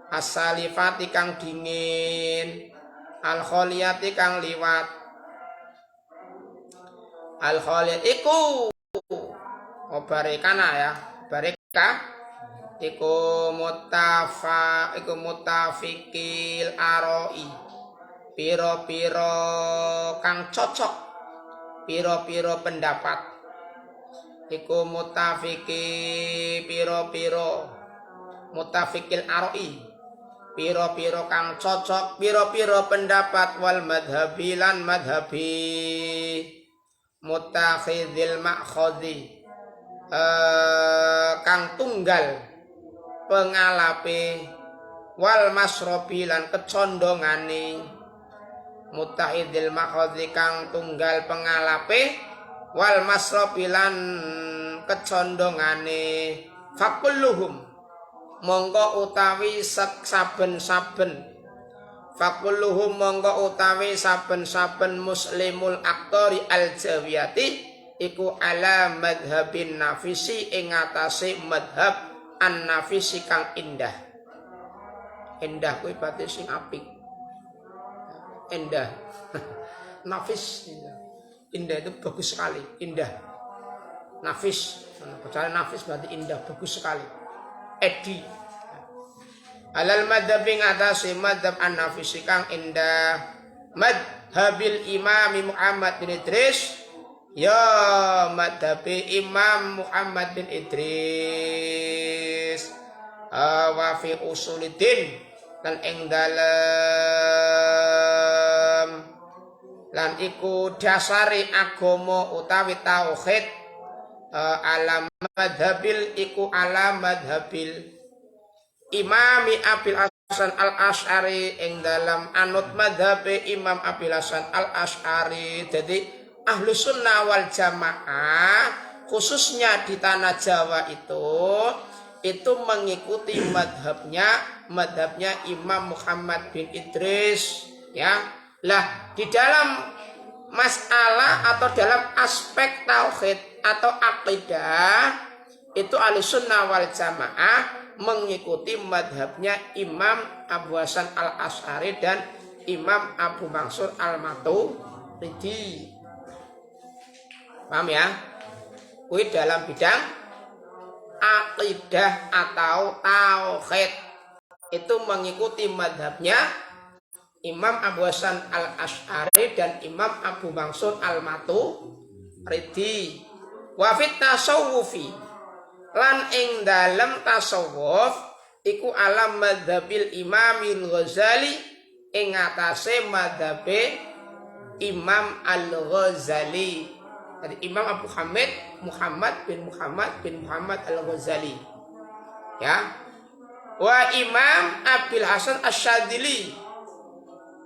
as-salifati kang dingin al kholiyati kang liwat. Al-Khalid iku barikana ya barika iku mutafikil aroi piro-piro kang cocok piro-piro pendapat iku mutafikil aroi piro-piro kang cocok piro-piro pendapat wal madhabi lan madhabi mutakhidil makhodi kang tunggal pengalape wal masrobi lan kecondongane mutakhidil makhodi kang tunggal pengalape wal masrobi lan kecondongane fakulluhum mongko utawi saben-saben Fakulluhum mongko utawi saben-saben muslimul aktori al-jawiyati iku ala madhabin nafisi ing atase madhab an-nafisi kang indah. Indah kuwi berarti sing apik. Indah. Nafis. Indah itu bagus sekali, indah. Nafis. Bicara nafis berarti indah, bagus sekali. Edi. Alal madhab ing atase madhab an-nafisi kang indah. Madhabil Imam Muhammad bin Idris. Ya madhabi Imam Muhammad bin Idris. Wa fi usuluddin lan ing dalem lan iku dasari agama utawi tauhid ala madhabil iku ala madhabil Imami Abil Hasan al-Asy'ari ing dalam anut madhabe Imam Abil Hasan al-Asy'ari. Jadi ahlu sunnah wal jamaah khususnya di tanah Jawa itu mengikuti madhabnya Imam Muhammad bin Idris, ya. Lah di dalam masalah atau dalam aspek tauhid atau akidah itu ahlu sunnah wal jamaah mengikuti madhabnya Imam Abu Hasan al-Asy'ari dan Imam Abu Mansur al-Maturidi. Paham ya? Kuwi dalam bidang akidah atau tauhid itu mengikuti madhabnya Imam Abu Hasan al-Asy'ari dan Imam Abu Mansur al-Maturidi. Wa fit tasawufi lan ing dalam tasawuf iku alam madhabil Imamil Ghazali ing atase madhabe Imam Al-Ghazali. Jadi Imam Abu Hamid Muhammad bin Muhammad Al-Ghazali. Ya. Wa Imam Abil Hasan Asy-Syadzili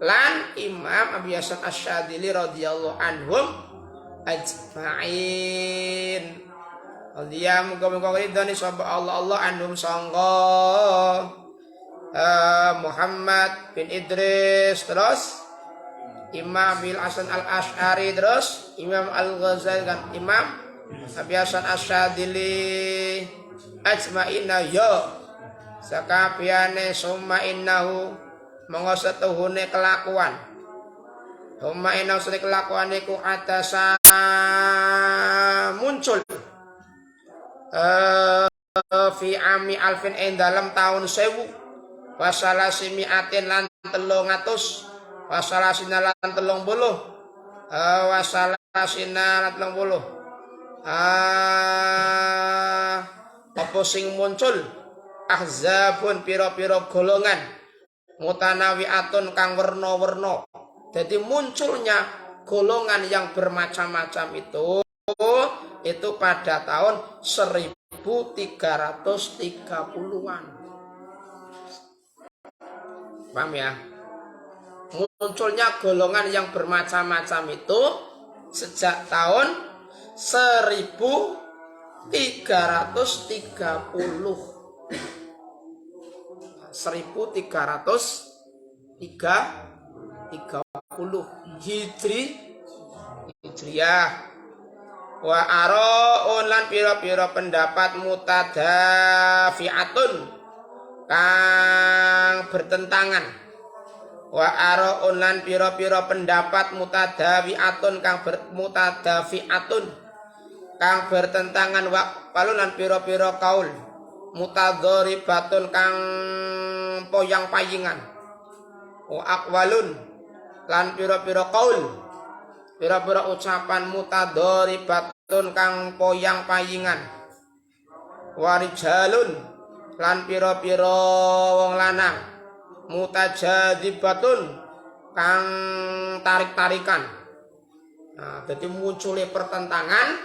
lan Imam Abu Hasan Asy-Syadzili radhiyallahu anhum ajma'in. Dia muga-muga ridhani sapa Allah anhum sangga Muhammad bin Idris, terus Imam Abil Hasan al-Asy'ari, terus Imam al-Ghazali dan Imam Abi Hasan Asy-Syadzili ajma'ina ya sakabehane summa innahu monggo setuhune kelakuan summa innahu sune kelakuan iku atasa muncul fi ami alfin ing dalam tahun 1000 wasalasimiatin lan 300 wasalasina lan 30 wasalasina lan 30 apa sing muncul ahzabun pira-pira golongan mutanawiatun kang werna-werna. Jadi munculnya golongan yang bermacam-macam itu pada tahun 1330-an. Paham ya? Munculnya golongan yang bermacam-macam itu sejak tahun 1330. 1330 Hijriyah. Wa ara'un lan pira-pira pendapat mutadafi'atun kang bertentangan. Wa ara'un lan pira-pira pendapat mutadafi'atun kang bertentangan. Wa palun lan pira-pira kaul mutadzaribatun kang poyang-payingan. Wa aqwalun lan pira-pira kaul pira-pira ucapan mutadzaribatun kang poyang-payingan. Warijalun lan pira-pira wong lanang mutajadibatun kang tarik-tarikan. Nah, jadi munculnya pertentangan,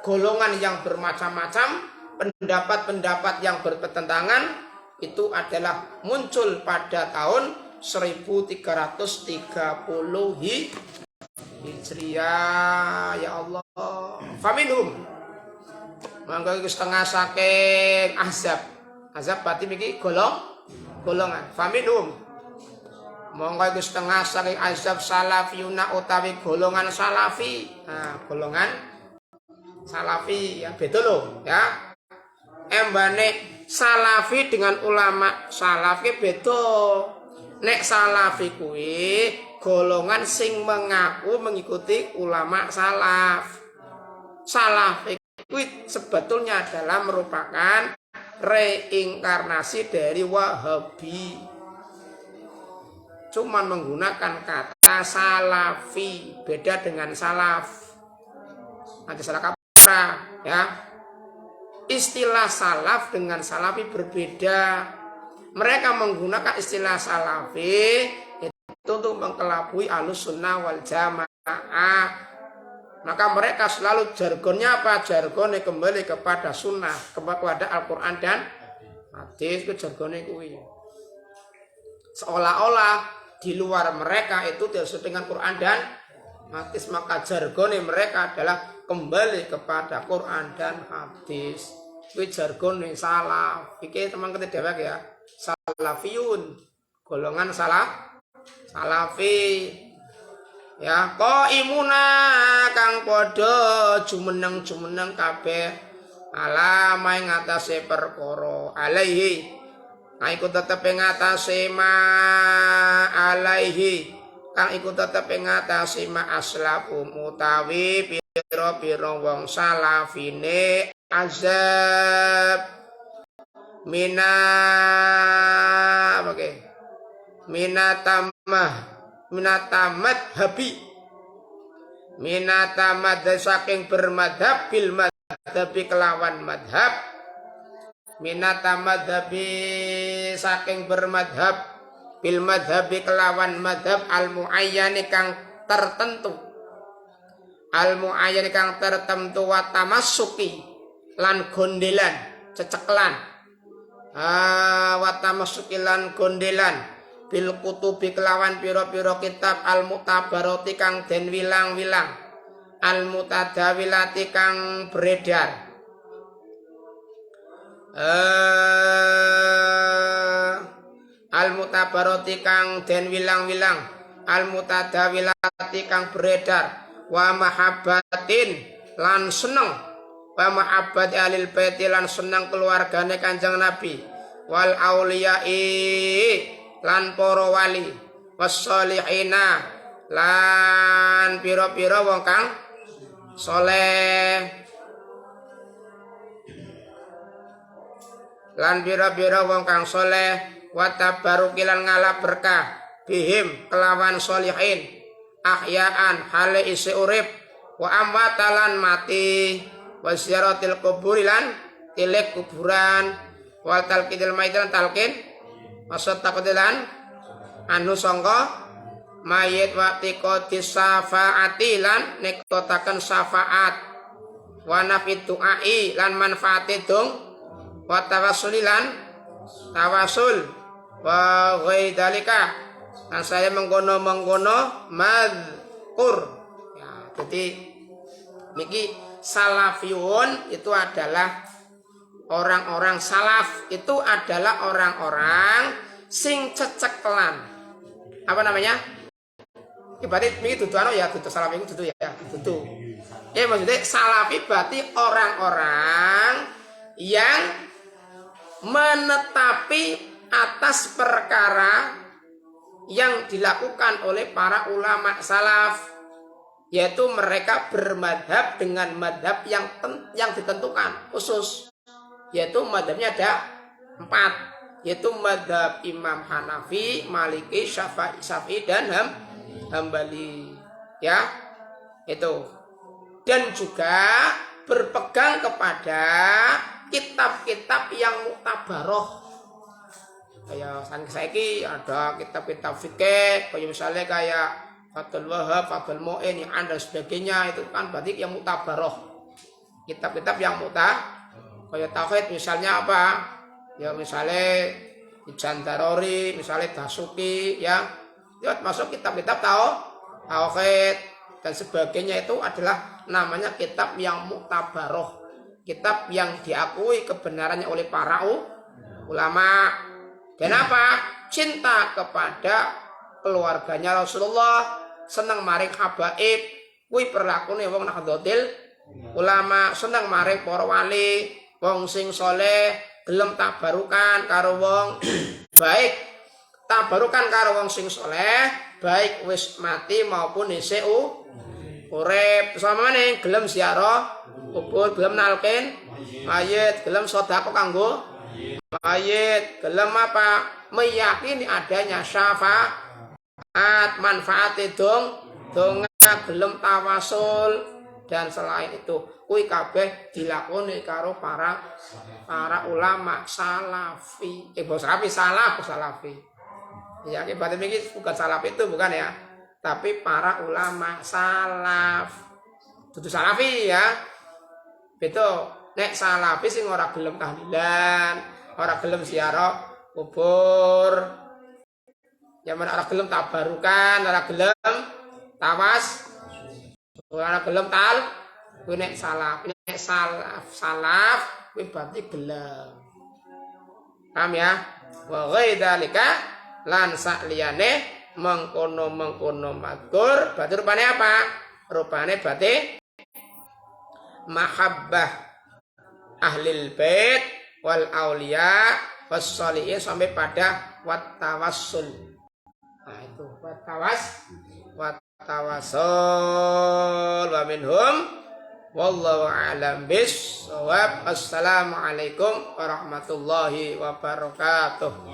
golongan yang bermacam-macam, pendapat-pendapat yang bertentangan itu adalah muncul pada tahun 1330 Hijriyah. Ya Allah. Faminhum mangga iku setengah saking ahzab. Ahzab berarti iki golongan. Faminhum Mongko iku setengah saking azab salafiyuna utawi golongan salafi. Nah, golongan salafi ya beda loh ya. Embane salafi dengan ulama salaf ki beda. Nek salafi kuwi golongan sing mengaku mengikuti ulama salaf. Salaf kuwi sebetulnya adalah merupakan reinkarnasi dari Wahabi. Cuman menggunakan kata salafi, beda dengan salaf. Nanti salah kaprah ya. Istilah salaf dengan salafi berbeda. Mereka menggunakan istilah salafi itu untuk mengkelabui Ahlussunnah wal Jamaah. Maka mereka selalu jargonnya apa? Jargonnya kembali kepada sunnah, kepada Al-Quran dan hadis. Itu jargonnya kuwi. Seolah-olah di luar mereka itu tidak sesuai dengan Quran dan hadis. Maka jargonnya mereka adalah kembali kepada Quran dan hadis. Itu jargonnya salaf. Iki teman kita dewek ya. Salafiyun, golongan salafi. Ya, qaimuna kang padha jumeneng-jumeneng kabeh ala ing atase perkara alaihi. Kang iku tetep ing atase ma alaihi. Kang iku tetep ing atase ma aslafu mutawi pira-pira wong salafine azab mina oke. Minatamad saking bermadhab bil madhabi kelawan madhab. Minatamadhabi saking bermadhab bil madhabi kelawan madhab al muayyani kang tertentu. Al muayyani kang tertentu wa tamassuki lan gondelan ceceklan. Wa tamassuki lan gondelan bil kutubi kelawan pira-pira kitab al mutabarati kang den wilang-wilang al mutadawilati kang beredar al mutabarati kang den wilang-wilang al mutadawilati kang beredar wa mahabbatin lan seneng wa mahabbati alil baiti lan seneng keluargane Kanjeng Nabi wal auliyai lan para wali wassolihina lan pira-pira wong kang saleh lan pira-pira wong kang saleh wa tabaruki lan ngalap berkah bihim kelawan sholihin ahyaan hale isi urip wa amwatalan mati wa ziyaratil kuburi lan tilek kuburan wal talqidil maitan talqin maksud takudilan anu sangka mayit waktu qoti syafaati lan nektotaken syafaat wa nafi du'ai lan manfaati dong wa tawassulilan tawasul wa ghaidalika lan saya mengkono madkur ya. Jadi niki salafiyun itu adalah orang-orang salaf itu adalah orang-orang sing ceceklan. Apa namanya? Berarti ini dudu ya, dudu salaf itu dudu ya, dudu. Ya maksudnya salafi berarti orang-orang yang menetapi atas perkara yang dilakukan oleh para ulama salaf, yaitu mereka bermadhab dengan madhab yang ditentukan khusus. Yaitu madhabnya ada 4, yaitu madhab Imam Hanafi, Maliki, Syafi'i dan Hambali ya itu. Dan juga berpegang kepada kitab-kitab yang muktabaroh. Kayak saiki ada kitab-kitab fikih, kayak misalnya kayak Fathul Wahab, Fathul Mu'in yang ada sebagainya, itu kan berarti yang muktabaroh. Kitab-kitab yang kayak tauhid misalnya apa? Ya misalnya Jandarori, misalnya Dasuki ya. Itu masuk kitab-kitab tauhid dan sebagainya, itu adalah namanya kitab yang muktabaroh. Kitab yang diakui kebenarannya oleh para ulama. Dan apa? Cinta kepada keluarganya Rasulullah, seneng maring habaib, kuwi perlakune wong Nahdlatul Ulama, seneng maring para wali, wong sing saleh, gelem tabarukan karo wong baik, tabarukan karo wong sing saleh, baik wis mati maupun isih urip. Samane gelem ziarah kubur, gelem nalkin mayit, gelem sedekah kanggo mayit, gelem apa? Meyakini adanya syafaat, manfaat donga, gelem tawasul dan selain itu kuwi kabeh dilakoni karo para ulama salafi. Salafi. Ya, berarti ini bukan salaf itu bukan ya, tapi para ulama salaf. Dudu salafi ya. Betul. Nek salafi sing ora gelem tahlilan, ora gelem ziarah kubur, yang mana ora gelem tabarukan, ora gelem tawas, ora gelem kuwi nek salaf. Nek salaf kuwi berarti gelem. Paham ya? Wa ghaidalika lan sakliyane mengkono matur berarti rupane apa? Rupane berarti mahabbah ahlil bait wal aulia was sholihin sampai pada wat tawassul. Nah itu wat tawassul wa minhum wallahu a'lam bis shawab. Assalamualaikum warahmatullahi wabarakatuh.